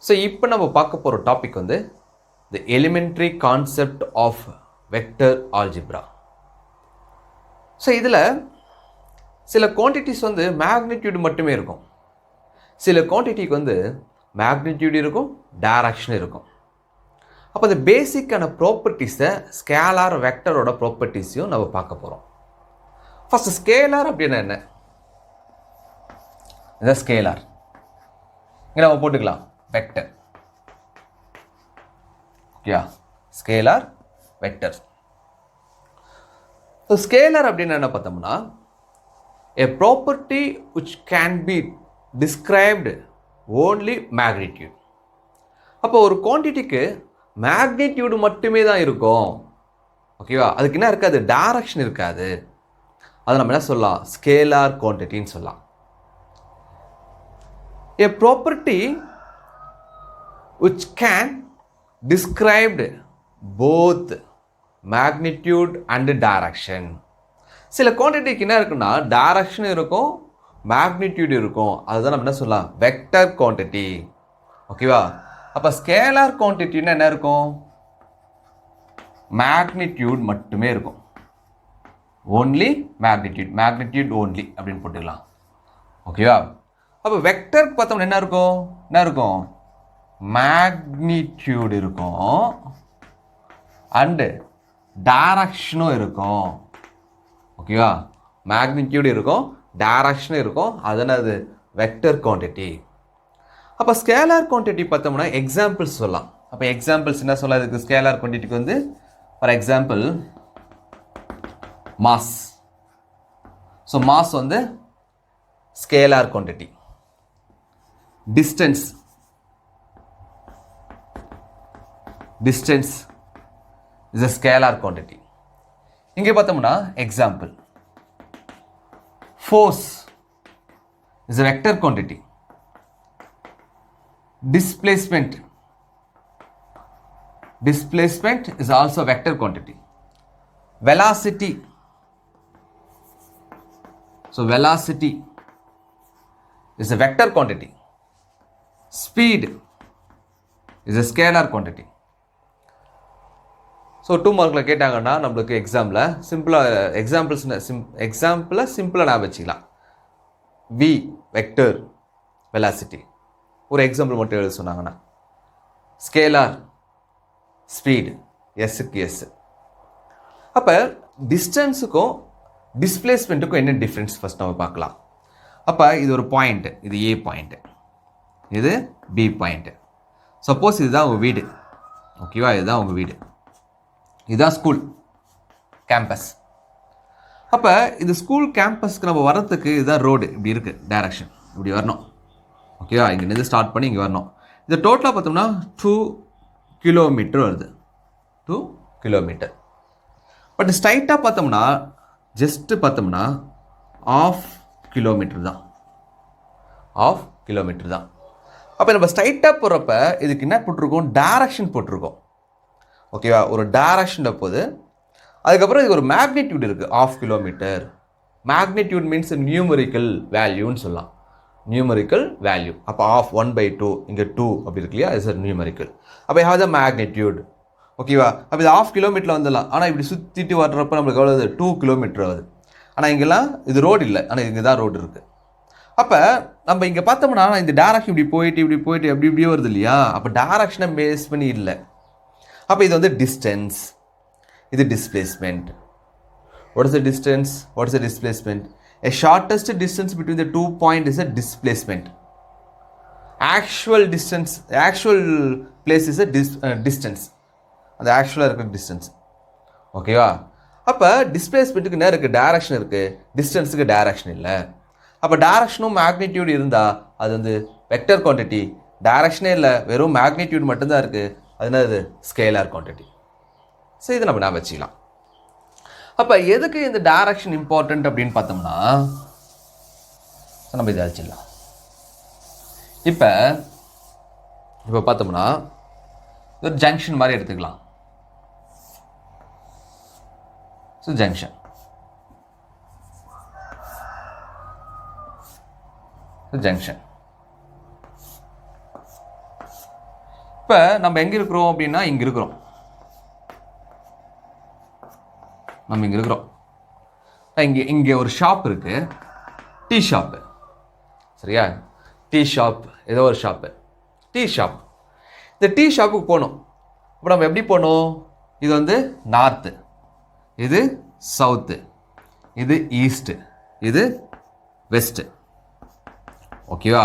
So இப்போ நம்ம பார்க்க போகிற டாபிக் வந்து the elementary concept of vector algebra. So இதில் சில குவான்டிட்டிஸ் வந்து மேக்னிடியூட் மட்டுமே இருக்கும், சில குவான்டிட்டிக்கு வந்து மேக்னிடியூட் இருக்கும், டைரக்ஷன் இருக்கும். அப்போ அந்த பேசிக்கான ப்ராப்பர்ட்டிஸை ஸ்கேலார் வெக்டரோட ப்ராப்பர்ட்டிஸையும் நம்ம பார்க்க போகிறோம். ஃபஸ்ட்டு ஸ்கேலார் அப்படின்னா என்ன? இதான் ஸ்கேலார். இங்கே நம்ம போட்டுக்கலாம் vector. Okay, scalar vector. So scalar அப்படின்னு என்ன பார்த்தோம்னா, a property which can be described only magnitude. அப்போ ஒரு குவான்டிட்டிக்கு மேக்னிடியூடு மட்டுமே தான் இருக்கும். ஓகேவா? அதுக்கு என்ன இருக்காது? டைரக்ஷன் இருக்காது. அதை நம்ம என்ன சொல்லலாம்? ஸ்கேலார் குவான்டிட்டின்னு சொல்லலாம். a property which can described both magnitude and direction. சில குவான்டிட்டிக்கு என்ன இருக்குன்னா டைரக்ஷன் இருக்கும், மேக்னிடியூட் இருக்கும். அதுதான் நம்ம என்ன சொல்லலாம்? Vector quantity. ஓகேவா? அப்போ ஸ்கேலார் குவான்டிட்டின்னா என்ன இருக்கும்? மேக்னிடியூட் மட்டுமே இருக்கும். ஓன்லி மேக்னிடியூட், மேக்னிடியூட் ஓன்லி அப்படின்னு போட்டுக்கலாம். ஓகேவா? அப்போ வெக்டர் பார்த்தோம்னா என்ன இருக்கும்? என்ன இருக்கும்? மேக்னிடியூட் இருக்கும் அண்டு டைரக்ஷனும் இருக்கும். ஓகேவா? மேக்னிடியூட் இருக்கும், டைரக்ஷனும் இருக்கும். அதனால் அது வெக்டர் குவான்டிட்டி. அப்போ ஸ்கேலார் குவான்டிட்டி பார்த்தோம்னா எக்ஸாம்பிள்ஸ் சொல்லலாம். அப்போ எக்ஸாம்பிள்ஸ் என்ன சொல்லலாம்? இதுக்கு ஸ்கேலார் குவான்டிட்டிக்கு வந்து for example mass. So mass வந்து scalar quantity. Distance, distance is a scalar quantity. இங்கே பார்த்தோம்னா example force is a vector quantity. Displacement, displacement is also a vector quantity. Velocity, so velocity is a vector quantity. Speed is a scalar quantity. So 2 மார்க்கில் கேட்டாங்கன்னா நம்மளுக்கு example சிம்பிளாக நான் வச்சுக்கலாம். We vector velocity ஒரு example மட்டும் எழுத சொன்னாங்கன்னா, ஸ்கேலார் ஸ்பீடு எஸ்ஸுக்கு எஸ். அப்போ டிஸ்டன்ஸுக்கும் டிஸ்பிளேஸ்மெண்ட்டுக்கும் என்ன டிஃப்ரென்ஸ் ஃபஸ்ட் நம்ம பார்க்கலாம். அப்போ இது ஒரு பாயிண்ட்டு, இது ஏ பாயிண்ட்டு, இது பி பாயிண்ட்டு. சப்போஸ் இதுதான் உங்கள் வீடு. ஓகேவா? இதுதான் உங்கள் வீடு, இதுதான் ஸ்கூல் கேம்பஸ். அப்போ இந்த ஸ்கூல் கேம்பஸ்க்கு நம்ம வர்றதுக்கு இதுதான் ரோடு. இப்படி இருக்குது டைரக்ஷன், இப்படி வரணும். ஓகேவா? இங்கேருந்து ஸ்டார்ட் பண்ணி இங்கே வரணும். இது டோட்டலாக பார்த்தோம்னா 2 கிலோமீட்டர் வருது. 2 கிலோமீட்டர். பட் ஸ்ட்ரைட்டாக பார்த்தோம்னா ஜஸ்ட்டு பார்த்தோம்னா ஆஃப் கிலோமீட்டர் தான். ஆஃப் கிலோமீட்டர் தான். அப்போ நம்ம ஸ்ட்ரைட்டாக போகிறப்ப இதுக்கு என்ன போட்டிருக்கோம்? டைரக்ஷன் போட்டிருக்கோம். ஓகேவா? ஒரு டைரக்ஷனில் போகுது. அதுக்கப்புறம் இதுக்கு ஒரு மேக்னிடியூட் இருக்குது, of kilometre. Magnitude means numerical வேல்யூன்னு சொல்லலாம். Numerical value. அப்போ ஆஃப் 1/2 இங்கே 2 அப்படி இருக்கு இல்லையா? Is numerical. அப்போ ஹேவ் த மேக்னிடியூட். ஓகேவா? அப்போ இது ஆஃப் கிலோமீட்டரில் வந்துடலாம். ஆனால் இப்படி சுற்றிட்டு வர்றப்போ நம்மளுக்கு எவ்வளோ? 2 கிலோமீட்டர் ஆகுது. ஆனால் இங்கெல்லாம் இது ரோடு இல்லை, ஆனால் இங்கே தான் ரோடு இருக்குது. அப்போ நம்ம இங்கே பார்த்தோம்னா இந்த டேரக்ஷன் இப்படி போயிட்டு அப்படி இப்படியே வருது இல்லையா? அப்போ டேரக்ஷனை பேஸ் பண்ணி இல்லை. அப்போ இது வந்து டிஸ்டன்ஸ், இது displacement. What is the distance? What is the displacement? A shortest distance between the 2 points is a displacement. Actual distance, actual place is a distance. அந்த ஆக்சுவலாக இருக்கிற டிஸ்டன்ஸ். ஓகேவா? அப்போ டிஸ்பிளேஸ்மெண்ட்டுக்கு என்ன இருக்குது? டைரக்ஷன் இருக்குது, டிஸ்டன்ஸுக்கு டைரக்ஷன் இல்லை. அப்போ டைரக்ஷனும் மேக்னிடியூட் இருந்தால் அது வந்து வெக்டர் குவான்டிட்டி. டைரக்ஷனே இல்லை, வெறும் மேக்னிடியூட் மட்டும்தான் இருக்குது. அதனால அது ஸ்கேலார் குவான்டிட்டி. ஸோ இதை நம்ம நான் வச்சுக்கலாம். அப்போ எதுக்கு இந்த டைரக்ஷன் இம்பார்ட்டன்ட் அப்படின்னு பார்த்தோம்னா, நம்ம இதை அழிச்சிடலாம். இப்போ பார்த்தோம்னா ஒரு ஜங்ஷன் மாதிரி எடுத்துக்கலாம். So junction, junction. இப்போ நம்ம எங்கே இருக்கிறோம் அப்படின்னா இங்கே இருக்கிறோம். நம்ம இங்கே இருக்கிறோம். இங்கே ஒரு ஷாப் இருக்குது, டீ ஷாப்பு. சரியா? டீ ஷாப், ஏதோ ஒரு ஷாப்பு, டீ ஷாப். இந்த டீ ஷாப்புக்கு போகணும். இப்போ நம்ம எப்படி போகணும்? இது வந்து நார்த்து, இது சவுத்து, இது ஈஸ்ட்டு, இது வெஸ்ட்டு. ஓகேவா?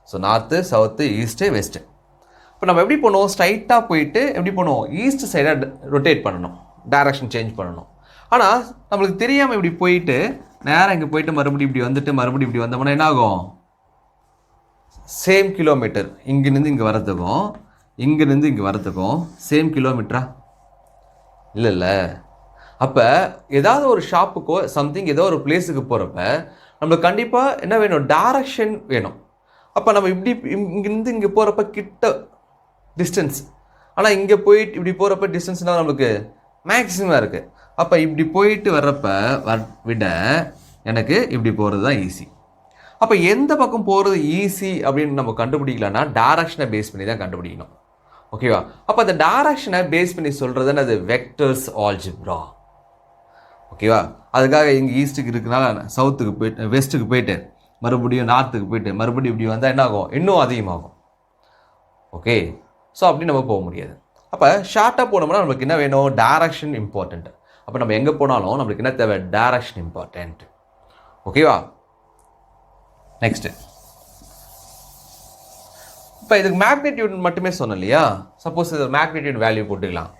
So north, south, east, west. இப்போ நம்ம எப்படி போகணும்? ஸ்ட்ரைட்டாக போயிட்டு எப்படி போகணும்? ஈஸ்ட் சைடாக ரொட்டேட் பண்ணணும், டைரக்ஷன் சேஞ்ச் பண்ணணும். ஆனால் நம்மளுக்கு தெரியாமல் இப்படி போயிட்டு நேராக இங்கே போயிட்டு மறுபடியும் இப்படி வந்துட்டு மறுபடியும் இப்படி வந்தோம்னா என்ன ஆகும்? சேம் கிலோமீட்டர் இங்கேருந்து இங்கே வரதுக்கும் இங்கேருந்து இங்கே வரதுக்கும் சேம் கிலோமீட்டரா? இல்லை. அப்போ ஏதாவது ஒரு ஷாப்புக்கோ சம்திங் ஏதோ ஒரு பிளேஸுக்கு போகிறப்ப நம்மளுக்கு கண்டிப்பாக என்ன வேணும்? டைரக்ஷன் வேணும். அப்போ நம்ம இப்படி இங்கேருந்து இங்கே போகிறப்ப கிட்ட டிஸ்டன்ஸ், ஆனால் இங்கே போயிட்டு இப்படி போகிறப்ப டிஸ்டன்ஸ்னால் நம்மளுக்கு மேக்ஸிமம் இருக்குது. அப்போ இப்படி போயிட்டு வர்றப்ப விட எனக்கு இப்படி போகிறது தான் ஈஸி. அப்போ எந்த பக்கம் போகிறது ஈஸி அப்படின்னு நம்ம கண்டுபிடிக்கலன்னா டைரக்ஷனை பேஸ் பண்ணி தான் கண்டுபிடிக்கணும். ஓகேவா? அப்போ அந்த டைரக்ஷனை பேஸ் பண்ணி சொல்கிறதுன்னு அது வெக்டர்ஸ் ஆல்ஜிப்ரா. ஓகேவா? அதுக்காக இங்கே ஈஸ்ட்டுக்கு இருக்குனால சவுத்துக்கு போயிட்டு வெஸ்ட்டுக்கு போயிட்டு மறுபடியும் நார்த்துக்கு போயிட்டு மறுபடியும் இப்படி வந்தால் என்ன ஆகும்? இன்னும் அதிகமாகும். ஓகே, ஸோ அப்படி நம்ம போக முடியாது. அப்போ ஷார்ட்டாக போனோம்னா நம்மளுக்கு என்ன வேணும்? Direction important. அப்போ நம்ம எங்கே போனாலும் நம்மளுக்கு என்ன தேவை? Direction important. ஓகேவா? நெக்ஸ்ட்டு, இப்போ இதுக்கு மேக்னிடியூட் மட்டுமே சொன்னோம் இல்லையா? சப்போஸ் இது மேக்னிடியூட் வேல்யூ போட்டுக்கலாம்.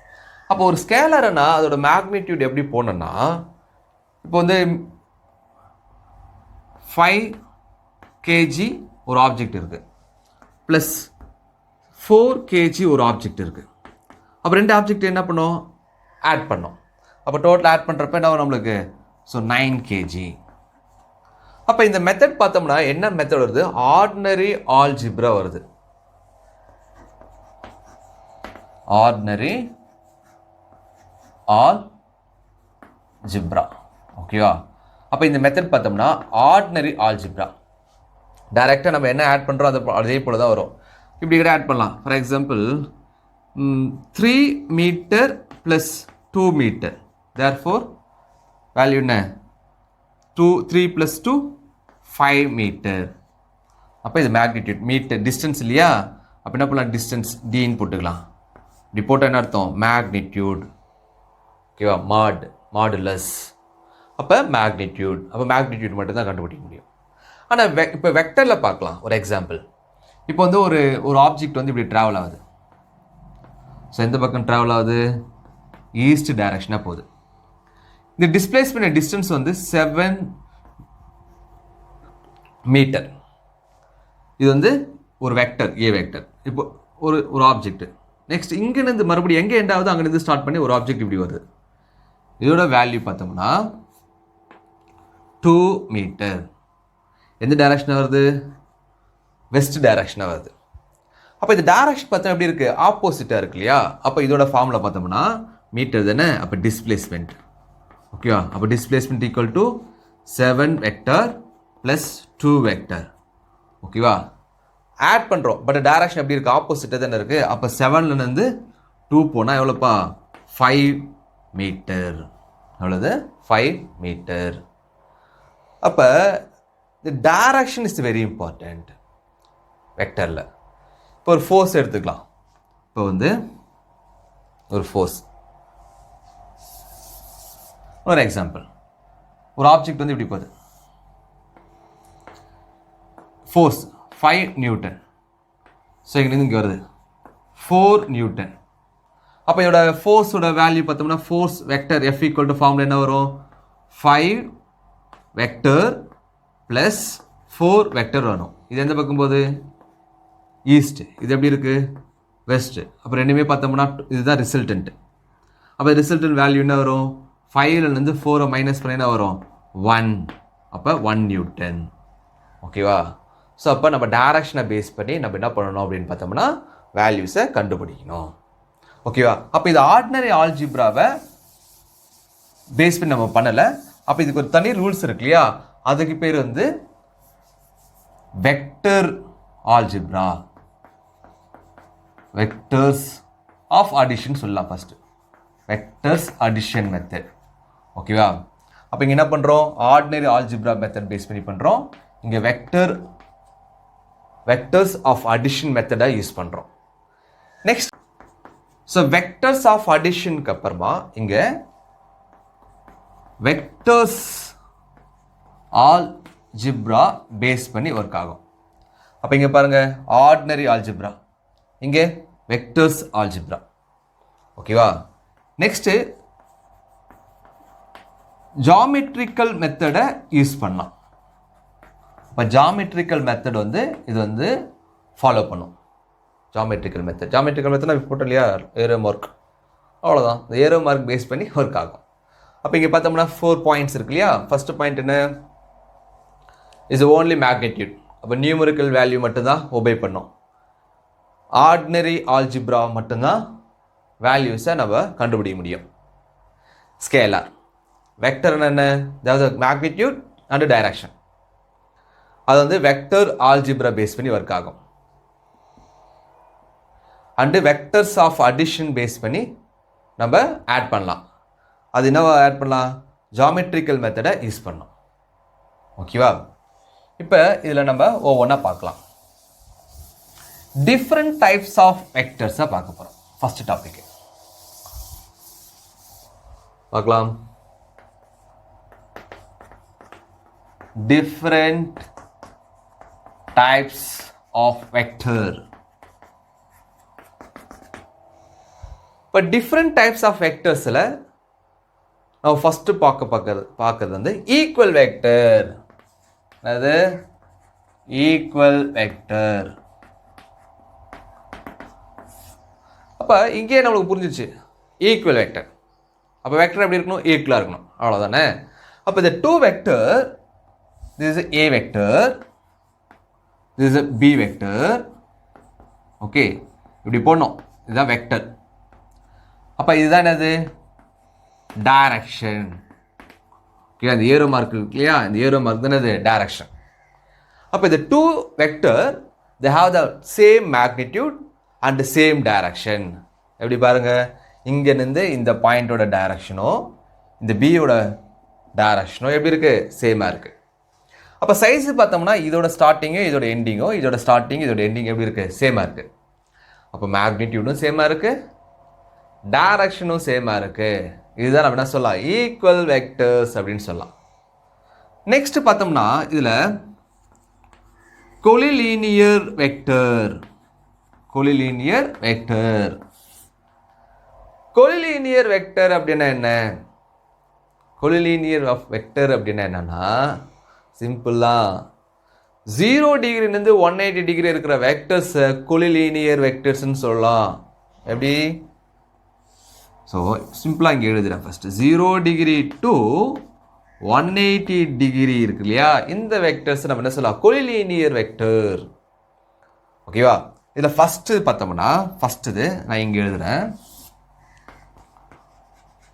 அப்போ ஒரு ஸ்கேலர்னா அதோட மேக்னிடியூட் எப்படி போனோன்னா, இப்போ வந்து 5 kg ஒரு ஆப்ஜெக்ட் இருக்குது, ப்ளஸ் 4 kg ஒரு ஆப்ஜெக்ட் இருக்குது. அப்போ ரெண்டு ஆப்ஜெக்ட் என்ன பண்ணோம்? ஆட் பண்ணோம். அப்போ டோட்டல் ஆட் பண்ணுறப்ப என்ன நம்மளுக்கு? So 9 kg. அப்போ இந்த மெத்தட் பார்த்தோம்னா என்ன மெத்தட் வருது? ஆர்டினரி ஆல்ஜிப்ரா வருது. Ordinary algebra. ஓகேவா? அப்போ இந்த மெத்தட் பார்த்தோம்னா ஆர்டினரி ஆல்ஜிப்ரா. டைரெக்டாக நம்ம என்ன ஆட் பண்ணுறோம் அதே போல் தான் வரும். இப்படி கூட ஆட் பண்ணலாம். For example 3 metre plus 2 metre, therefore value என்ன? 3 + 2 5 மீட்டர். அப்போ இது மேக்னிடியூட், மீட்டர் டிஸ்டன்ஸ் இல்லையா? அப்போ என்ன பண்ணலாம்? டிஸ்டன்ஸ் டின்னு போட்டுக்கலாம். இப்படி போட்டால் என்ன அர்த்தம்? மேக்னிடியூட். ஓகேவா? மாடுலஸ். அப்போ மேக்னிடியூட். அப்போ மேக்னிடியூட் மட்டும் தான் கண்டுபிடிக்க முடியும். ஆனால் இப்போ வெக்டரில் பார்க்கலாம். ஒரு எக்ஸாம்பிள், இப்போ வந்து ஒரு ஆப்ஜெக்ட் வந்து இப்படி ட்ராவல் ஆகுது. ஸோ எந்த பக்கம் ட்ராவல் ஆகுது? ஈஸ்ட் டைரக்ஷனாக போகுது. இந்த டிஸ்பிளேஸ்மெண்ட் டிஸ்டன்ஸ் வந்து 7 மீட்டர். இது வந்து ஒரு வெக்டர், ஏ வெக்டர். இப்போ ஒரு ஆப்ஜெக்ட் நெக்ஸ்ட் இங்கேருந்து மறுபடியும் எங்கே எண்ட் ஆகுது அங்கேருந்து ஸ்டார்ட் பண்ணி ஒரு ஆப்ஜெக்ட் இப்படி வருது. இதோட வேல்யூ பார்த்தோம்னா 2 மீட்டர். எந்த டைரக்ஷனாக வருது? வெஸ்ட் டைரக்ஷனாக வருது. அப்போ இந்த டைரக்ஷன் பார்த்தா எப்படி இருக்குது? ஆப்போசிட்டாக இருக்கு இல்லையா? அப்போ இதோட ஃபார்முலா பார்த்தோம்னா மீட்டர் தானே. அப்போ டிஸ்பிளேஸ்மெண்ட். ஓகேவா? அப்போ displacement equal to 7 vector plus 2 vector. ஓகேவா? ஆட் பண்ணுறோம், பட் டைரக்ஷன் எப்படி இருக்குது? ஆப்போசிட்டாக தானே இருக்குது. அப்போ 7லேருந்து 2 போனால் எவ்வளோப்பா? 5 மீட்டர். எவ்வளோது? 5 மீட்டர். அப்போ the direction is very important வெக்டரில். இப்போ ஒரு ஃபோர்ஸ் எடுத்துக்கலாம். இப்போ வந்து ஒரு ஃபோர்ஸ், ஒரு எக்ஸாம்பிள், ஒரு ஆப்ஜெக்ட் வந்து இப்படி போகுது. Force 5 Newton. ஸோ இங்கேருந்து இங்கே வருது 4 நியூட்டன். அப்போ இதோட ஃபோர்ஸோட வேல்யூ பார்த்தோம்னா force vector F equal to formula என்ன வரும்? 5 வெக்டர் ப்ளஸ் 4 வெக்டர் வரும். இது எந்த பக்கம் போகுது? ஈஸ்ட். இது எப்படி இருக்குது? வெஸ்ட்டு. அப்போ ரெண்டுமே பார்த்தோம்னா இதுதான் ரிசல்டன்ட். அப்போ ரிசல்டன்ட் வேல்யூ என்ன வரும்? 5லேருந்து 4 மைனஸ் பண்ண என்ன வரும்? 1. அப்போ 1 நியூட்டன். ஓகேவா? ஸோ அப்போ நம்ம டைரக்ஷனை பேஸ் பண்ணி நம்ம என்ன பண்ணணும் அப்படின்னு பார்த்தோம்னா வேல்யூஸை கண்டுபிடிக்கணும். ஓகேவா? அப்போ இது ஆர்டினரி ஆல்ஜிப்ராவை பேஸ் பண்ணி நம்ம பண்ணலை. அப்போ இதுக்கு ஒரு தனி ரூல்ஸ் இருக்கு இல்லையா? அதுக்கு பேர் வந்து vector algebra. Vectors of addition சொல்லலாம் ஃபர்ஸ்ட். Vectors addition method. ஓகேவா? அப்போ இங்கே என்ன பண்ணுறோம்? ஆர்டினரி ஆல்ஜிப்ரா மெத்தட் பேஸ் பண்ணி பண்ணுறோம். இங்கே வெக்டர்ஸ் ஆஃப் அடிஷன் மெத்தடை யூஸ் பண்ணுறோம். நெக்ஸ்ட், ஸோ வெக்டர்ஸ் ஆஃப் அடிஷனுக்கு அப்புறமா இங்கே வெக்டர்ஸ் ஆல்ஜிப்ரா பேஸ் பண்ணி ஒர்க் ஆகும். அப்போ இங்கே பாருங்கள், ஆர்டினரி ஆல்ஜிப்ரா, இங்கே வெக்டர்ஸ் ஆல்ஜிப்ரா. ஓகேவா? நெக்ஸ்ட்டு ஜாமெட்ரிக்கல் மெத்தடை யூஸ் பண்ணலாம். இப்போ ஜாமெட்ரிக்கல் மெத்தட் வந்து இது வந்து ஃபாலோ பண்ணும். ஜாமெட்ரிக்கல் மெத்தட் நான் போட்டோம் இல்லையா, ஏரோ மார்க், அவ்வளோதான். இந்த ஏரோ மார்க் பேஸ் பண்ணி ஒர்க் ஆகும். அப்போ இங்கே பார்த்தோம்னா 4 பாயிண்ட்ஸ் இருக்கு இல்லையா. ஃபர்ஸ்ட் பாயிண்ட் என்ன? Is only magnitude. அப்போ நியூமரிக்கல் வேல்யூ மட்டும்தான் ஒபே பண்ணும். ஆர்டினரி ஆல்ஜிப்ரா மட்டும்தான் வேல்யூஸை நம்ம கண்டுபிடிக்க முடியும். ஸ்கேலார் வெக்டர் என்ன? அதாவது மேக்னிடியூட் அண்ட் டைரக்ஷன். அது வந்து வெக்டர் ஆல்ஜிப்ரா பேஸ் பண்ணி ஒர்க் ஆகும். And vectors of addition base பண்ணி நம்ம ஆட் பண்ணலாம். அது என்னவா ஆட் பண்ணலாம்? ஜாமெட்ரிக்கல் மெத்தடை யூஸ் பண்ணலாம். ஓகேவா? இப்போ இதில் நம்ம ஒவ்வொன்றா பார்க்கலாம். டிஃப்ரெண்ட் டைப்ஸ் ஆஃப் வெக்டர்ஸை பார்க்க போகிறோம். ஃபர்ஸ்ட் டாபிக் பார்க்கலாம். Different types of vector. இப்போ டிஃப்ரெண்ட் டைப்ஸ் ஆஃப் வெக்டர்ஸில் நம்ம ஃபஸ்ட்டு பார்க்கறது வந்து ஈக்குவல் வெக்டர். அது ஈக்குவல் வெக்டர். அப்போ இங்கே நம்மளுக்கு புரிஞ்சிச்சு ஈக்குவல் வெக்டர். அப்போ வெக்டர் எப்படி இருக்கணும்? ஈக்குவலாக இருக்கணும். அவ்வளோதானே. அப்போ இந்த 2 vector, this is a vector, this is a b vector. Okay, இப்படி போடணும். இதுதான் வெக்டர். அப்போ இதுதான் என்னது? டைரக்ஷன். ஓகே, அந்த ஏரோ மார்க் இருக்கு இல்லையா, இந்த ஏரோ மார்க் தான் என்னது? டைரக்ஷன். அப்போ இந்த 2 vector they have the same magnitude and same direction. எப்படி பாருங்க, இங்கேருந்து இந்த பாயிண்டோட டைரக்ஷனோ இந்த பியோட டைரக்ஷனோ எப்படி இருக்கு? சேமாக இருக்கு. அப்போ சைஸு பார்த்தோம்னா இதோட ஸ்டார்டிங்கும் இதோட எண்டிங்கோ, இதோட ஸ்டார்டிங் இதோட எண்டிங் எப்படி இருக்குது? சேமாக இருக்குது. அப்போ மேக்னிடியூடும் சேமாக இருக்குது, டைரக்ஷனும் சேமாக இருக்குது. இதுதான் நம்ம என்ன சொல்லலாம்? ஈக்குவல் வெக்டர்ஸ் அப்படின்னு சொல்லலாம். நெக்ஸ்ட் பார்த்தோம்னா இதில் கொலிலீனியர் வெக்டர். கொலிலீனியர் வெக்டர். கொலிலீனியர் வெக்டர் அப்படின்னா என்ன? கொலிலீனியர் வெக்டர் அப்படின்னா என்னன்னா, சிம்பிளாக 0 டிகிரிலேருந்து 180 டிகிரி இருக்கிற வெக்டர்ஸை கொலிலீனியர் வெக்டர்ஸ்ன்னு சொல்லலாம். எப்படி? ஸோ சிம்பிளாக இங்கே எழுதுகிறேன். ஃபஸ்ட்டு 0 டிகிரி டு 180 டிகிரி இருக்கு இல்லையா, இந்த வெக்டர்ஸ் நம்ம என்ன சொல்லலாம்? Collinear vector. ஓகேவா? இதில் ஃபஸ்ட்டு பார்த்தோம்னா, ஃபஸ்ட்டு நான் இங்கே எழுதுகிறேன்,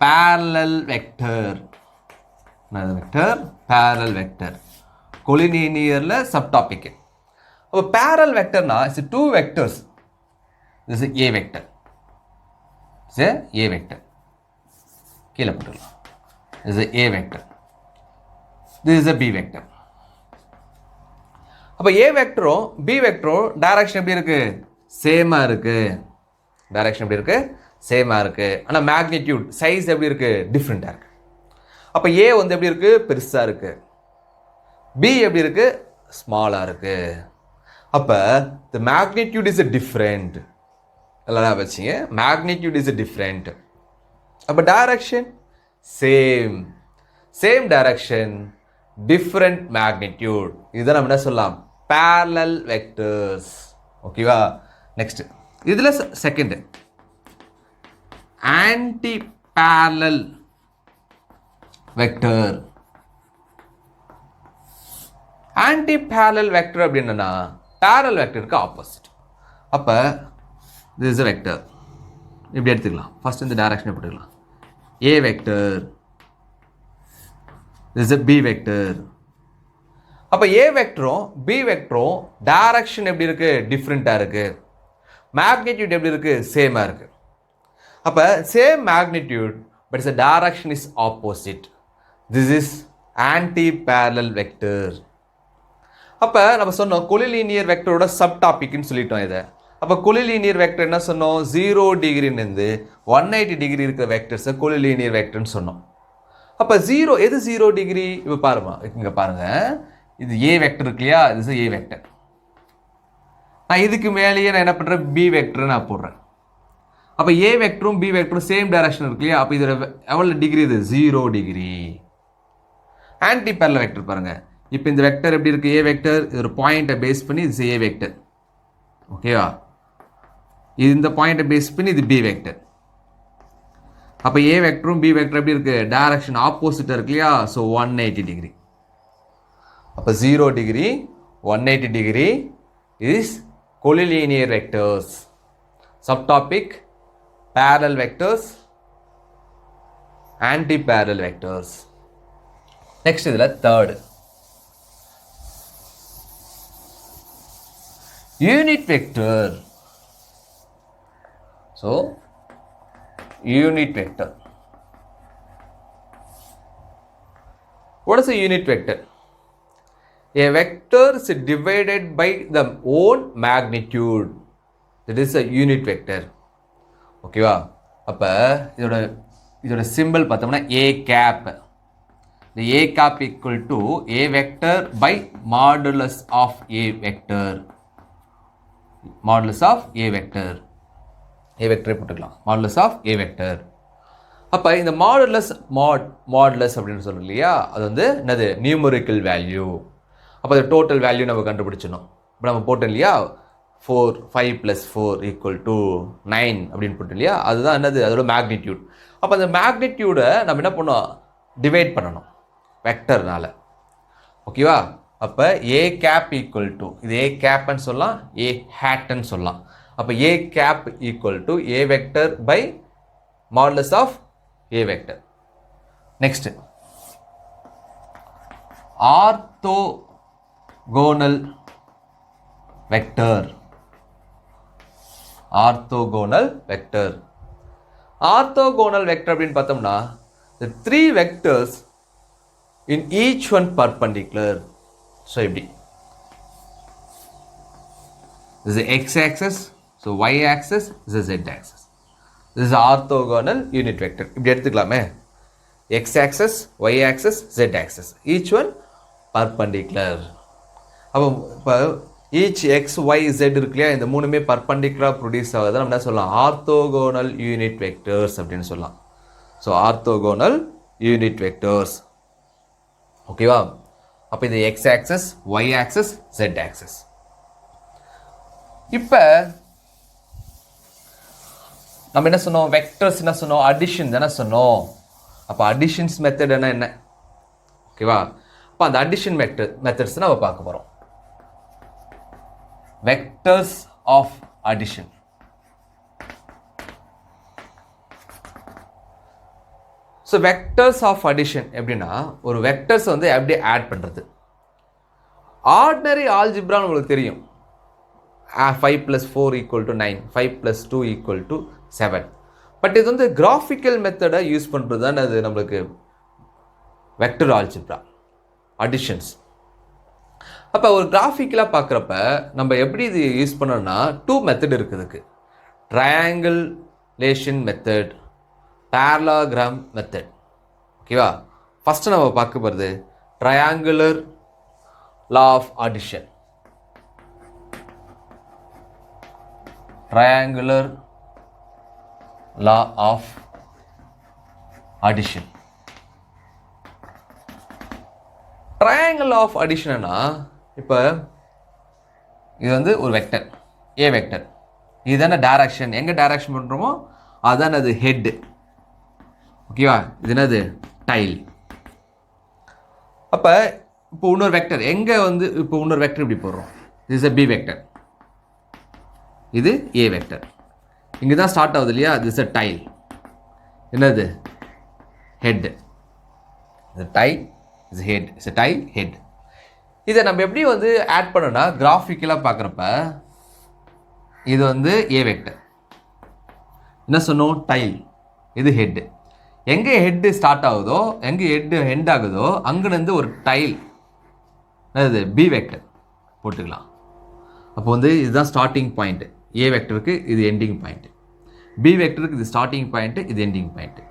parallel vector. Vector parallel vector கொலிலீனியரில் சப்டாபிக். அப்போ parallel வெக்டர்னா it's 2 vectors. This is a vector, a vector கீழே போட்டுக்கலாம். This is a vector, this is a b vector. அப்போ a வெக்டரும் b வெக்டரும் டைரக்ஷன் எப்படி இருக்கு? சேமாக இருக்கு. டைரக்ஷன் எப்படி இருக்கு? சேமாக இருக்கு. ஆனால் மேக்னிடியூட் சைஸ் எப்படி இருக்கு? டிஃப்ரெண்ட்டாக இருக்கு. அப்போ a வந்து எப்படி இருக்கு? பெருசாக இருக்கு. b எப்படி இருக்கு? ஸ்மாலாக இருக்கு. அப்போ the magnitude is different. எல்லாம் வச்சிங்க, magnitude is different. அப்போ direction same. Same direction, different magnitude. இதுதான் நம்ம என்ன சொல்லலாம்? parallel vectors. ஓகேவா? நெக்ஸ்ட் இதில் second anti parallel vector. Anti parallel vector அப்படின்னா parallel வெக்டருக்கு ஆப்போசிட். அப்போ this is a வெக்டர் இப்படி எடுத்துக்கலாம். ஃபர்ஸ்ட் இந்த டைரக்ஷன் எடுத்துக்கலாம். a vector, this is a b vector. அப்போ a வெக்டரும் b வெக்டரும் டைரக்ஷன் எப்படி இருக்கு? டிஃப்ரெண்ட்டாக இருக்கு. மேக்னிடியூட் எப்படி இருக்குது? சேமாக இருக்குது. அப்போ same magnitude but it's direction is opposite. This is anti parallel vector. அப்போ நம்ம சொன்னோம் கொலிலீனியர் வெக்டரோட சப் டாபிக்னு சொல்லிட்டோம் இதை. அப்போ கொலிலீனியர் வெக்டர் என்ன சொன்னோம்? 0 டிகிரின்னு 180 டிகிரி இருக்கிற வெக்டர்ஸை கொலிலீனியர் வெக்டர்னு சொன்னோம். அப்போ எது 0 டிகிரி? இப்போ பாருங்க, இங்கே பாருங்க, இது ஏ வெக்டர் இருக்கு இல்லையா? இது ஏ வெக்டர். நான் இதுக்கு மேலேயே நான் என்ன பண்ணுறேன்? பி வெக்டர் நான் போடுறேன். அப்போ ஏ வெக்டரும் பி வெக்டரும் சேம் டைரக்ஷன் இருக்கு இல்லையா? அப்போ இதில் எவ்வளோ டிகிரி? இது 0 டிகிரி. ஆன்டி பேரலல் வெக்டர் பாருங்க. இப்போ இந்த வெக்டர் எப்படி இருக்கு? ஏ வெக்டர். இது ஒரு பாயிண்ட்டை பேஸ் பண்ணி இது ஏ வெக்டர். ஓகேவா? இந்த பாயிண்ட்டை பேஸ் பண்ணி இது பி வெக்டர். அப்போ ஏ வெக்டரும் பி வெக்டர் எப்படி இருக்கு? டைரக்ஷன் ஆப்போசிட்டாக இருக்கு இல்லையா? So 180 degree. அப்போ 0 degree 180 degree is collinear vectors. Subtopic parallel vectors, anti-parallel vectors. Next is the third. Unit vector. So, unit vector. What is a unit vector? A vector is divided by the own magnitude. That is a unit vector. ஓகேவா? அப்போ இதோட simple பார்த்தோம்னா a cap. The a cap equal to a vector by modulus of a vector. Modulus of a vector. a vector போட்டுக்கலாம். Modulus of a vector. அப்போ இந்த modulus அப்படின்னு சொல்றோம் இல்லையா? அது வந்து என்னது? Numerical value. அப்போ அது டோட்டல் வேல்யூ நம்ம கண்டுபிடிச்சிடணும். இப்போ நம்ம போட்டோம் இல்லையா? 5 + 4 = 9 அப்படின்னு போட்டோம் இல்லையா? அதுதான் என்னது? அதோட மேக்னிடியூட். அப்போ அந்த மேக்னிடியூடை நம்ம என்ன பண்ணோம்? டிவைட் பண்ணணும் வெக்டர்னால. ஓகேவா? அப்போ ஏ கேப் ஈக்குவல் டு, இது ஏ கேப்னு சொல்லலாம், ஏ ஹேட்னு சொல்லலாம். அப்போ A cap equal to A vector by modulus of A vector. Next orthogonal vector. Orthogonal vector. Orthogonal vector அப்படின்னு பார்த்தோம்னா the 3 vectors in each one perpendicular. So இப்படி this is the x-axis, so y-axis, this is z-axis. This is orthogonal unit vector. இப்படி எடுத்துக்கலாமே, x-axis, y-axis, z-axis, each one perpendicular. அப்போ இப்போ each x, y, z இருக்கு இல்லையா? இந்த மூணுமே பர்பண்டிகுலராக produce ஆகுது. நம்ம என்ன சொல்லலாம்? ஆர்த்தோகோனல் யூனிட் வெக்டர்ஸ் அப்படின்னு சொல்லலாம். So orthogonal unit vectors. ஓகேவா? அப்போ இது X axis, Y axis, Z axis. இப்போ நம்ம என்ன சொன்னோம்? வெக்டர்ஸ் என்ன சொன்னோம்? அடிஷன் தானே சொன்னோம். அப்போ அடிஷன்ஸ் மெத்தட் என்ன? ஓகேவா? அப்போ அந்த அடிஷன் மெத்தட்ஸ் நம்ம பார்க்க போகிறோம். Vectors of addition. So vectors of addition எப்படின்னா, ஒரு வெக்டர்ஸ் வந்து எப்படி ஆட் பண்ணுறது? ஆர்டினரி ஆல்ஜிப்ரான்னு உங்களுக்கு தெரியும். 5 + 4 = 9, 5 + 2 = 7. பட் இது வந்து கிராஃபிக்கல் மெத்தடை யூஸ் பண்ணுறது தான் அது நம்மளுக்கு வெக்டர் ஆல்ஜிப்ரா அடிஷன்ஸ். அப்போ ஒரு கிராஃபிக்கலாக பார்க்குறப்ப நம்ம எப்படி இது யூஸ் பண்ணோம்னா 2 மெத்தட் இருக்குதுக்கு. Triangulation method, parallelogram method. ஓகேவா? ஃபஸ்ட்டு நம்ம பார்க்க போகிறது triangular law of addition. Triangular law of addition. Triangle of அடிஷன்னா, இப்போ இது வந்து ஒரு வெக்டர், ஏ வெக்டர். இதுதானே டைரக்ஷன், எங்கே டைரக்ஷன் பண்ணுறோமோ அதுதான் அது ஹெட். ஓகேவா? இது என்னது? டைல். அப்போ இப்போ இன்னொரு வெக்டர் எங்கே வந்து, இப்போ இன்னொரு வெக்டர் இப்படி போடுறோம். இது இஸ் அ பி வெக்டர், இது ஏ வெக்டர். இங்கே தான் ஸ்டார்ட் ஆகுது இல்லையா? This a tail. என்னது? ஹெட். இது tail, is head, is a tail, head. இதை நம்ம எப்படி வந்து ஆட் பண்ணோன்னா, கிராஃபிக்கலாக பார்க்குறப்ப இது வந்து ஏ வெக்டர். என்ன சொன்னோம்? டைல். இது ஹெட்டு. எங்கே ஹெட்டு ஸ்டார்ட் ஆகுதோ, எங்கே ஹெட்டு ஹெண்ட் ஆகுதோ அங்கேருந்து ஒரு டைல் அது பி வெக்டர் போட்டுக்கலாம். அப்போ வந்து இதுதான் ஸ்டார்டிங் பாயிண்ட்டு. ஏ வெக்டருக்கு இது எண்டிங் பாயிண்ட்டு, பி வெக்டருக்கு இது ஸ்டார்டிங் பாயிண்ட்டு, இது எண்டிங் பாயிண்ட்டு.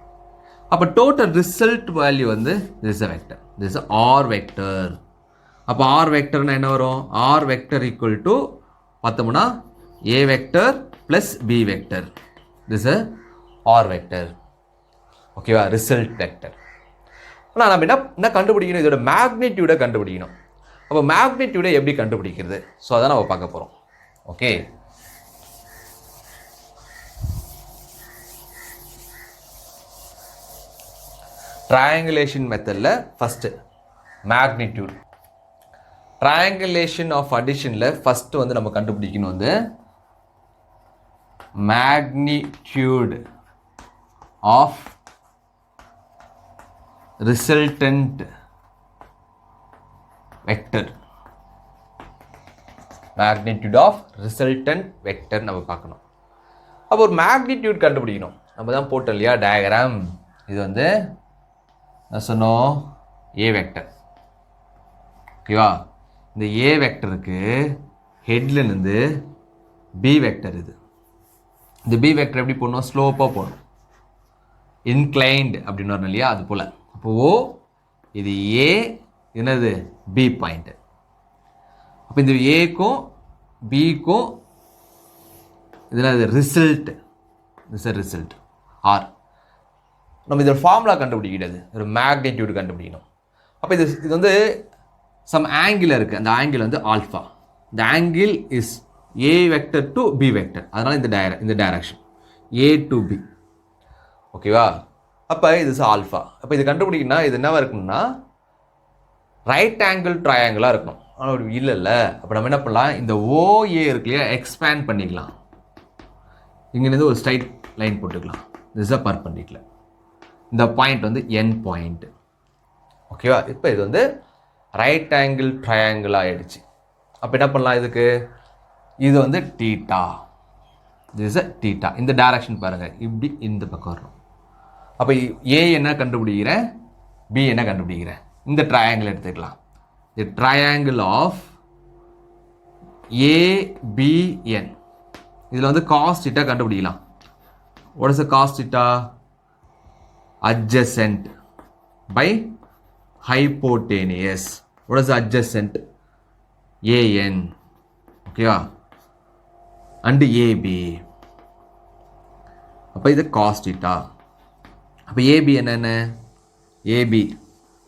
அப்போ டோட்டல் ரிசல்ட் வேல்யூ வந்து this uh vector, this uh R vector. அப்போ ஆர் வெக்டர்னா என்ன வரும்? ஆர் வெக்டர் ஈக்குவல் டு பார்த்தோம்னா A vector plus B vector, this uh R vector. ஓகேவா? Result vector. ஆனால் நம்ம என்ன கண்டுபிடிக்கணும்? இதோட மேக்னிடியூடை கண்டுபிடிக்கணும். அப்போ மேக்னிடியூடை எப்படி கண்டுபிடிக்கிறது? ஸோ அதான் நம்ம பார்க்க போகிறோம். ஓகே, ட்ரையாங்குலேஷன் மெத்தடில் ஃபஸ்ட்டு மேக்னிடியூட். ட்ரையாங்குலேஷன் ஆஃப் அடிஷனில் ஃபஸ்ட்டு வந்து நம்ம கண்டுபிடிக்கணும் வந்து magnitude of resultant vector. Magnitude of resultant vector நம்ம பார்க்கணும். அப்போ ஒரு மேக்னிடியூட் கண்டுபிடிக்கணும். நம்ம தான் போட்டோம் இல்லையா டயக்ராம். இது வந்து நான் சொன்னோம் ஏ வெக்டர். ஓகேவா? இந்த ஏ வெக்டருக்கு ஹெட்லேருந்து பி வெக்டர். இது இந்த பி வெக்டர் எப்படி போடணும்? ஸ்லோப்பாக போடணும். இன்க்ளைன்டு அப்படின்னு வரணும் இல்லையா? அது போல். அப்போது இது ஏ, என்னது பி பாயிண்ட்டு. அப்போ இந்த ஏக்கும் பிக்கும் இதில் இது ரிசல்ட், ரிசல்ட் ஆர். நம்ம இதோட ஃபார்முலா கண்டுபிடிக்கிறது, ஒரு மேக்னிடியூட் கண்டுபிடிக்கணும். அப்போ இது வந்து சம் ஆங்கிள் இருக்குது. அந்த ஆங்கிள் வந்து ஆல்ஃபா. இந்த angle is A vector to B vector. அதனால் இந்த டைரக்ஷன் ஏ டு பி. ஓகேவா? அப்போ இது ஆல்ஃபா. அப்போ இது கண்டுபிடிக்கணும்னா இது என்னவா இருக்கணும்னா ரைட் ஆங்கிள் ட்ரையாங்கிளாக இருக்கணும். ஆனால் அப்படி இல்லை. அப்போ நம்ம என்ன பண்ணலாம்? இந்த ஓஏ இருக்கு இல்லையா, எக்ஸ்பேண்ட் பண்ணிக்கலாம். இங்கேருந்து ஒரு ஸ்ட்ரைட் லைன் போட்டுக்கலாம். This a perpendicular. இந்த பாயிண்ட் வந்து என் பாயிண்ட். ஓகேவா? இப்போ இது வந்து ரைட் ஆங்கிள் ட்ரையாங்கிள் ஆகிடுச்சு. அப்போ என்ன பண்ணலாம்? இது வந்து டீட்டா. This a theta. இந்த டைரக்ஷன் பாருங்கள், இப்படி இந்த பக்கம் வரும். அப்போ ஏ என்ன கண்டுபிடிக்கிறேன், பி என்ன கண்டுபிடிக்கிறேன்? இந்த ட்ரையாங்கிள் எடுத்துக்கலாம். The triangle of ABN. இதில் வந்து காஸ் தீட்டா கண்டுபிடிக்கலாம். What is the cos theta? adjacent by hypotenuse. What is adjacent? AN. Okay, and AB. அப்போ இது cos theta. அப்போ AB என்னென்ன? AB.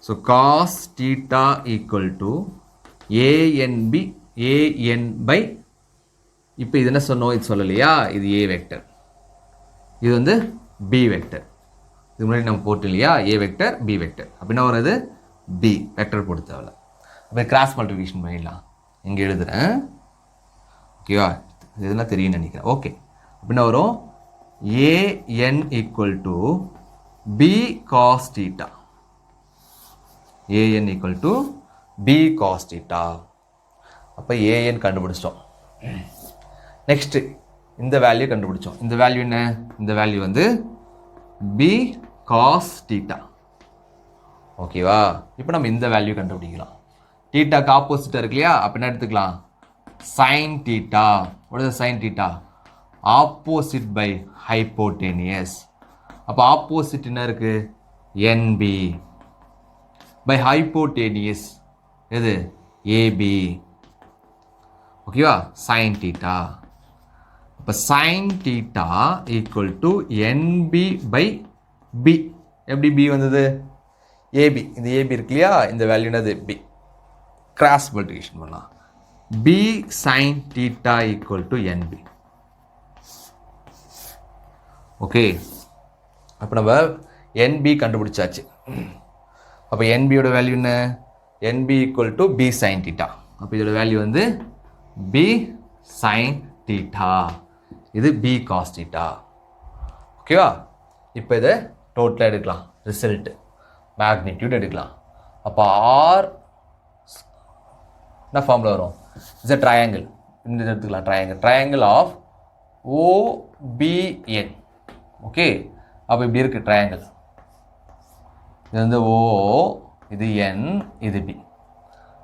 So cos theta equal to ANB, AN by, இப்போ இது என்ன சொன்னோம்? இது சொல்லலையா? இது A வெக்டர், இது வந்து B வெக்டர். இது முன்னாடி நம்ம போட்டு இல்லையா? A vector B vector. அப்படின்னா வருது பி வெக்டர் போட்டு தேவையில்ல. அப்போ கிராஸ் மல்டிபிகேஷன் பண்ணிடலாம். இங்கே எழுதுகிறேன். ஓகேவா? இதெல்லாம் தெரியும்னு நினைக்கிறேன். ஓகே, அப்படின்னா வரும் AN equal to B cos theta. AN equal to B cos theta. அப்போ ஏஎன் கண்டுபிடிச்சிட்டோம். நெக்ஸ்ட்டு இந்த வேல்யூ கண்டுபிடிச்சோம். இந்த வேல்யூ என்ன? இந்த வேல்யூ வந்து பி காஸ் தீட்டா. ஓகேவா? இப்போ நம்ம இந்த வேல்யூ கண்டுபிடிக்கலாம். தீட்டாக்கு ஆப்போசிட்டாக இருக்கு இல்லையா? அப்போ என்ன எடுத்துக்கலாம்? Sine theta. What is sine theta? Opposite by hypotenuse. அப்போ ஆப்போசிட் என்ன இருக்கு? என்பி பை ஹைப்போடெனியஸ் எது? ஏபி. ஓகேவா? Sine theta. இப்போ sine theta equal to NB by B. எப்படி பி வந்தது? ஏபி. இந்த ஏபி இருக்கு இல்லையா? இந்த வேல்யூ என்னது? பி. கிராஸ் மல்டிபிகேஷன் பண்ணலாம். B sine theta equal to NB. Okay, அப்போ நம்ம என்பி கண்டுபிடிச்சாச்சு. அப்போ என்பியோட வேல்யூ என்ன? NB equal to B sine theta. அப்போ இதோட வேல்யூ வந்து பி சைன் தீட்டா. இது பி காஸ் தீட்டா. ஓகேவா? இப்போ இதை டோட்டலாக எடுக்கலாம். ரிசல்ட் மேக்னிடியூட் எடுக்கலாம். அப்போ ஆர் என்ன ஃபார்முலா வரும்? It's a triangle. இந்த எடுத்துக்கலாம். Triangle of OBN. ஓகே, அப்போ இப்படி இருக்கு ட்ரையாங்கிள். இது வந்து O, இது N, இது B.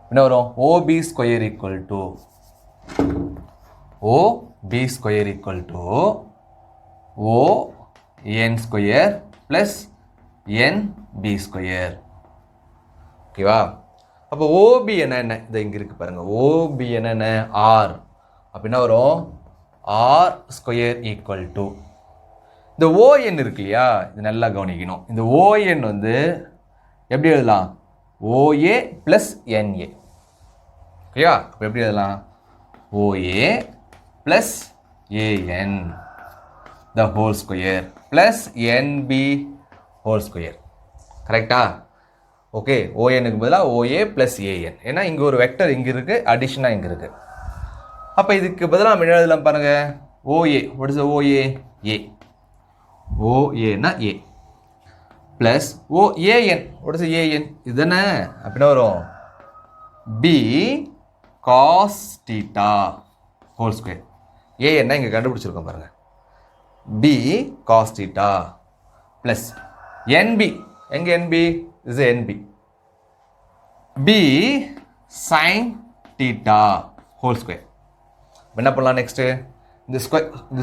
என்ன வரும்? OB square equal to OB square equal to ON square plus NB square. ஓகேவா? அப்போ OB என்ன? இது இங்கே இருக்கு பாருங்க. OB என்ன? R. அப்படின்னா வரும் R ஸ்கொயர் ஈக்குவல் டு இந்த ON இருக்கு இல்லையா, இது நல்லா கவனிக்கணும். இந்த ON வந்து எப்படி எழுதலாம்? OA plus NA. ஓகேவா? அப்போ எப்படி எழுதலாம்? OA plus AN the whole square plus NB whole square. கரெக்டா? ஓகே, ONக்கு பதிலாக OA ப்ளஸ் AN. ஏன்னா இங்கே ஒரு வெக்டர் இங்கே இருக்குது, அடிஷனாக இங்கே இருக்குது. அப்போ இதுக்கு பதிலாக நம்ம என்ன எழுதலாம் பாருங்கள். OA, what is OA? A. OAனா A plus OAN, what is AN? இதுதானே? அப்படின்னா வரும் B cos theta whole square. AN இங்கே கண்டுபிடிச்சிருக்கோம் பாருங்கள். B cos theta plus NB. எங்கே NB? இது NB. B sin theta whole square. என்ன பண்ணலாம் நெக்ஸ்ட்டு? இந்த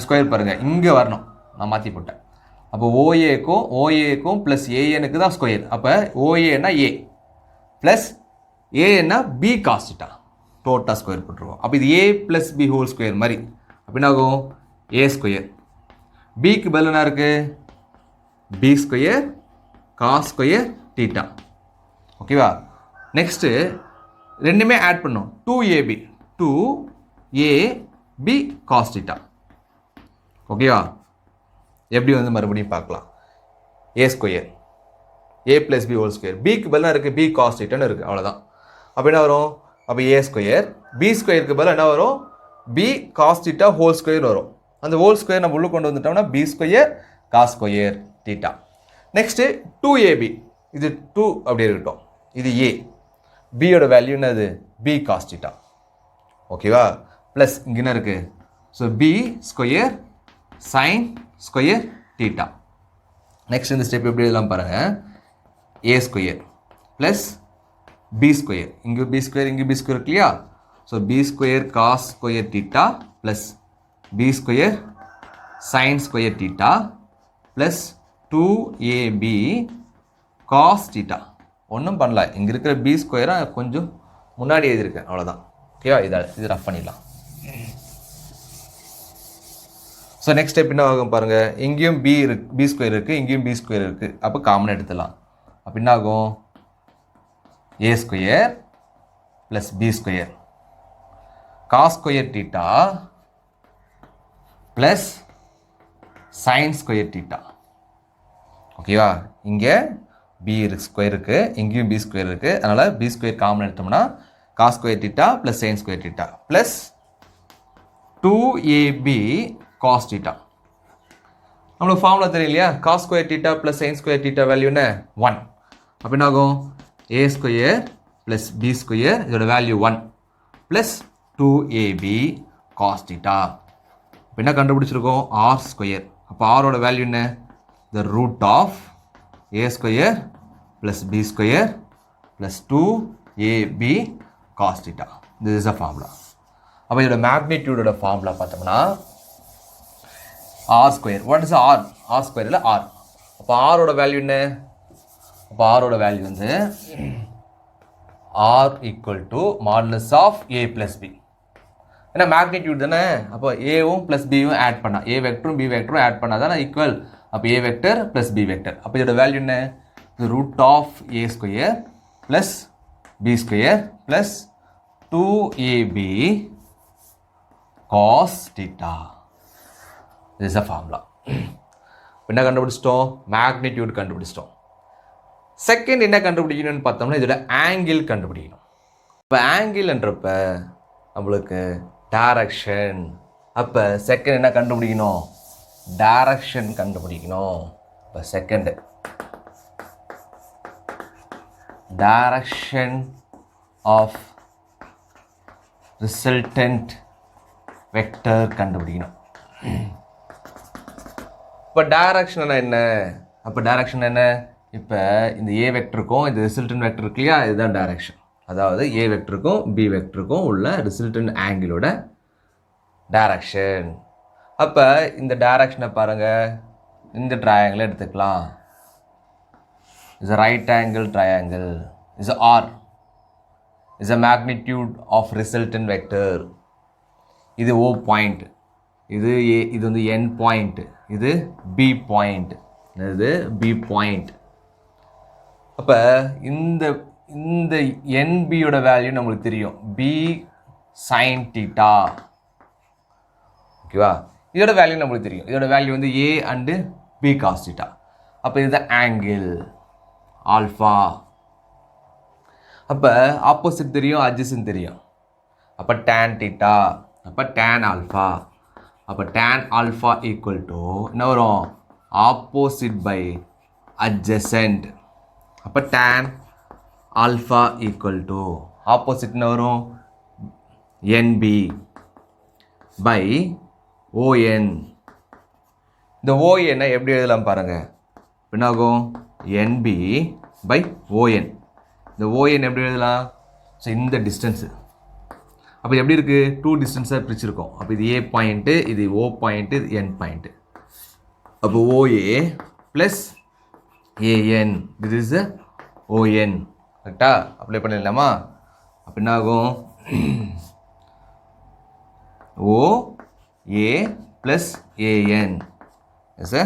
ஸ்கொயர் பாருங்கள், இங்கே வரணும். நான் மாற்றி போட்டேன். அப்போ OAக்கும் ப்ளஸ் ANக்கு தான் ஸ்கொயர். அப்போ OAனா A ப்ளஸ் ANனா B cos theta. டோட்டா ஸ்கொயர் போட்டுருவோம். அப்போ இது A plus B whole square மாதிரி. அப்படின்னா ஆகும் A ஸ்கொயர். பிக்கு பதில் என்ன இருக்குது? B square cos square theta. ஓகேவா? நெக்ஸ்ட்டு ரெண்டுமே ஆட் பண்ணோம். 2AB 2AB cos theta. ஓகேவா? எப்படி வந்து மறுபடியும் பார்க்கலாம். A square A plus B whole square. பிக்கு பதிலாக இருக்குது B காஸ் தீட்டான்னு இருக்குது. அவ்வளோதான். அப்போ என்ன வரும்? அப்போ A ஸ்கொயர் B ஸ்கொயருக்கு பதிலாக என்ன வரும்? B cos theta whole square வரும். அந்த ஹோல் ஸ்கொயர் நம்ம உள்ளே கொண்டு வந்துட்டோம்னா B square cos square theta. Next 2AB, இது 2 அப்படி இருக்கட்டும். இது A. பியோட வேல்யூ என்னது? B cos theta. ஓகேவா? ப்ளஸ் இங்கே என்ன இருக்குது? So B square sine square theta. Next இந்த ஸ்டெப் எப்படி எழுதலாம் பாருங்கள். A square plus B square. இங்கே B ஸ்கொயர், இங்கே B ஸ்கொயர் இருக்கு இல்லையா? So B square cos square theta plus B square sine square theta plus 2AB cos theta. ஒன்றும் பண்ணல, இங்கே இருக்கிற B ஸ்கொயரை கொஞ்சம் முன்னாடி எழுதியிருக்கேன், அவ்வளோதான். ஓகேவா? இது ரஃப் பண்ணிடலாம். ஸோ நெக்ஸ்ட் ஸ்டெப் என்ன ஆகும் பாருங்கள். இங்கேயும் B ஸ்கொயர் இருக்குது, இங்கேயும் B ஸ்கொயர் இருக்குது. அப்போ காமன் எடுத்துடலாம். அப்போ என்ன ஆகும்? A square plus B square cos square theta plus sine square theta. ஓகேவா? இங்கே B ஸ்கொயர் இருக்குது, இங்கேயும் B ஸ்கொயர் இருக்குது. அதனால் B ஸ்கொயர் காமன் எடுத்தோம்னா cos square theta plus sine square theta plus 2AB cos theta. நம்மளுக்கு ஃபார்முலா தெரியும் இல்லையா? Cos square theta plus sine square theta value என்ன? 1. அப்போ என்ன ஆகும்? A square plus B square, இதோட value 1 plus 2AB cos theta. இப்போ என்ன கண்டுபிடிச்சிருக்கோம்? R square. அப்போ ஆரோட வேல்யூ என்ன? The root of A square plus B square plus 2AB cos theta. This is a formula. அப்போ இதோட மேக்னிடியூடோட ஃபார்முலா பார்த்தோம்னா R square. What is R? R square இல்லை R. அப்போ ஆரோட வேல்யூ என்ன? அப்போ ஆரோட வேல்யூ வந்து R equal to modulus of A plus B. ஏன்னா மேக்னிடியூட் தானே. அப்போ ஏவும் ப்ளஸ் பியும் ஆட் பண்ணா, A வெக்டரும் B வெக்டரும் ஆட் பண்ணால் தானே ஈக்குவல். அப்போ A vector plus B vector. அப்போ இதோட வேல்யூ என்ன? Root of A square plus B square plus 2AB cos theta. This is a formula. என்ன கண்டுபிடிச்சிட்டோம்? மேக்னிடியூட் கண்டுபிடிச்சிட்டோம். செகண்ட் என்ன கண்டுபிடிக்கணும்னு பார்த்தோம்னா இதோட ஆங்கிள் கண்டுபிடிக்கணும். இப்போ ஆங்கிள்ன்றப்ப நம்மளுக்கு டைரக்ஷன். அப்போ செகண்ட் என்ன கண்டுபிடிக்கணும்? டைரக்ஷன் கண்டுபிடிக்கணும். இப்போ second direction of resultant vector கண்டுபிடிக்கணும். இப்போ டைரக்ஷன் என்ன? அப்போ டைரக்ஷன் என்ன? இப்போ இந்த ஏ வெக்டருக்கும் இந்த ரிசல்டன் வெக்டர் இருக்கு இல்லையா, இதுதான் டைரக்ஷன். அதாவது ஏ வெக்டருக்கும் பி வெக்டருக்கும் உள்ள ரிசல்டன் ஆங்கிளோட டைரக்ஷன். அப்போ இந்த டைரக்ஷனை பாருங்கள், இந்த ட்ரையாங்கிளை எடுத்துக்கலாம். Is a right angle triangle, is a R, is a magnitude of resultant vector. இது O பாயிண்ட், இது A, இது வந்து N பாயிண்ட், இது B பாயிண்ட், இது B பாயிண்ட். அப்போ இந்த இந்த NBயோட வேல்யூ நம்மளுக்கு தெரியும், B sin theta. ஓகேவா? இதோட வேல்யூ நம்மளுக்கு தெரியும், இதோட வேல்யூ வந்து A and B cos theta. அப்போ இதுதான் ஆங்கிள் ஆல்ஃபா. அப்போ ஆப்போசிட் தெரியும், அட்ஜசன்ட் தெரியும். அப்போ tan theta, அப்போ tan alpha. அப்போ tan alpha ஈக்குவல் டு என்ன வரும்? Opposite by adjacent. அப்போ tan alpha equal to opposite என்ன வரும்? NB by ON. இந்த ON எப்படி எழுதலாம் பாருங்கள். என்னாகும்? NB by ON. இந்த ON எப்படி எழுதலாம்? ஸோ இந்த டிஸ்டன்ஸு. அப்போ எப்படி இருக்குது? 2 டிஸ்டன்ஸாக பிரிச்சுருக்கோம். அப்போ இது A பாயிண்ட்டு, இது O பாயிண்ட்டு, இது N பாயிண்ட்டு. அப்போ OA plus AN, this is ON. கரெக்டா? அப்ளை பண்ணிடலாமா? அப்போ என்ன ஆகும்? OA plus AN is a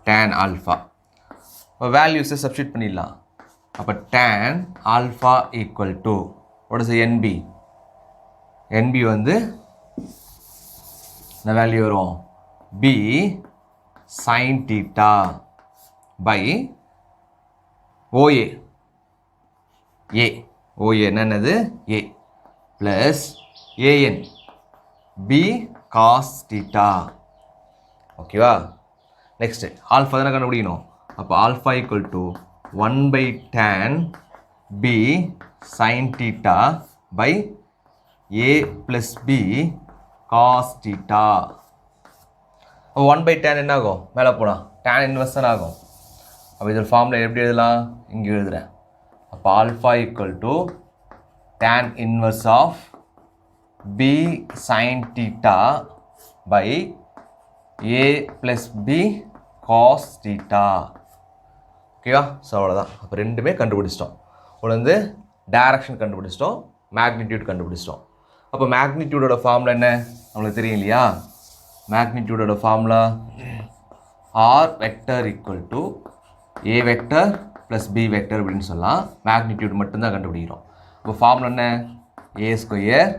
tan alpha. இப்போ வேல்யூஸை சப்ஸ்டியூட் பண்ணிடலாம். அப்போ tan alpha equal to what is the NB? NB வந்து இந்த வேல்யூ வரும் B sin theta by OA. OA என்னது? A plus AN B cos theta. ஓகேவா? நெக்ஸ்ட் ஆல்ஃபா தானே கண்டுபிடிக்கணும். அப்போ alpha equal to 1/tan B sin theta by A plus B cos theta. அப்போ 1/tan என்ன ஆகும்? மேலே போனால் tan இன்வெர்ஸ் தானே ஆகும். அப்போ இதில் ஃபார்முலா எப்படி எழுதலாம்? இங்கே எழுதுகிறேன். அப்போ alpha equal to tan inverse of B sin theta by A plus B cos theta. ஓகேவா? ஸோ அவ்வளோதான். அப்போ ரெண்டுமே கண்டுபிடிச்சிட்டோம். ஒன்று வந்து டைரக்ஷன் கண்டுபிடிச்சிட்டோம், மேக்னிடியூட் கண்டுபிடிச்சிட்டோம். அப்போ மேக்னிடியூடோட ஃபார்முலா என்ன நம்மளுக்கு தெரியும் இல்லையா? மேக்னிடியூடோட formula R vector equal to A vector plus B vector அப்படின்னு சொல்லலாம். மேக்னிடியூட் மட்டும்தான் கண்டுபிடிக்கிறோம். அப்போ ஃபார்முலா என்ன? A square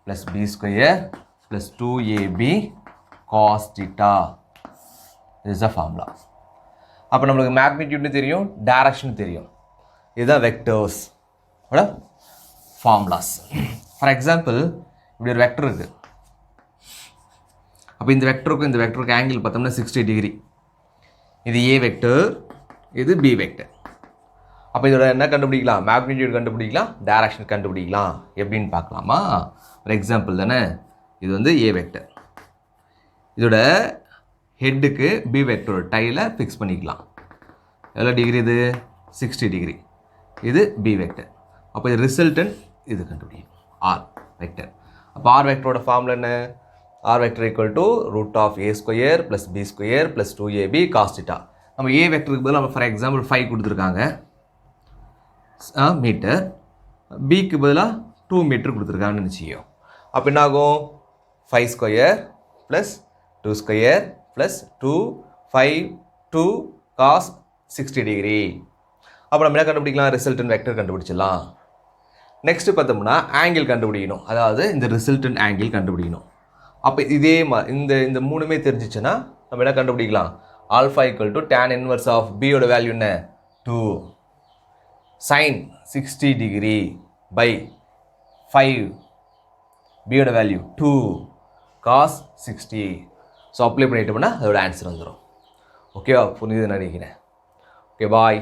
plus B square plus 2AB cos theta. this is a formula. அப்போ நம்மளுக்கு மேக்னிடியூட்னு தெரியும், டைரக்ஷன் தெரியும். இதுதான் வெக்டர்ஸ் ஃபார்முலாஸ். ஃபார் எக்ஸாம்பிள் இப்படி ஒரு வெக்டர் இருக்குது. அப்போ இந்த வெக்டருக்கு ஆங்கிள் பார்த்தோம்னா 60 டிகிரி. இது ஏ வெக்டர், இது பி வெக்டர். அப்போ இதோட என்ன கண்டுபிடிக்கலாம்? மேக்னிடியூட் கண்டுபிடிக்கலாம், டைரக்ஷன் கண்டுபிடிக்கலாம். எப்படின்னு பார்க்கலாமா? ஃபார் எக்ஸாம்பிள் தானே, இது வந்து ஏ வெக்டர். இதோட ஹெட்டுக்கு பி வெக்டரோட டைல ஃபிக்ஸ் பண்ணிக்கலாம். எவ்வளோ டிகிரி இது? 60 டிகிரி. இது பி வெக்டர். அப்போ இது ரிசல்டன் இது கண்டுபிடிக்கும் ஆர் வெக்டர். அப்போ ஆர் வெக்டரோட ஃபார்முலா என்ன? R vector equal to root of A square plus B square plus 2AB cos theta. நம்ம ஏ வெக்டருக்கு பதிலாக நம்ம ஃபார் எக்ஸாம்பிள் 5 கொடுத்துருக்காங்க மீட்டர், பிக்கு பதிலாக 2 மீட்டர் கொடுத்துருக்காங்கன்னு நிச்சயம். அப்போ என்ன ஆகும்? 5 square plus 2 square plus 2 5 2 cos 60 degree. அப்போ நம்ம என்ன கண்டுபிடிக்கலாம்? ரிசல்டன் வெக்டர் கண்டுபிடிச்சிடலாம். நெக்ஸ்ட் பார்த்தோம்னா ஆங்கிள் கண்டுபிடிக்கணும், அதாவது இந்த ரிசல்டன் ஆங்கிள் கண்டுபிடிக்கணும். அப்போ இதே இந்த மூணுமே தெரிஞ்சிச்சுன்னா நம்ம என்ன கண்டுபிடிக்கலாம்? Alpha equal to tan inverse of பியோட வேல்யூ என்ன? 2 sin 60 டிகிரி பை 5 பியோட வேல்யூ 2 cos 60. ஸோ அப்ளை பண்ணிட்டோம்னா அதோட ஆன்சர் வந்துடும். ஓகேவா? புரியுதுன்னு நினைக்கிறேன். ஓகே, பாய்.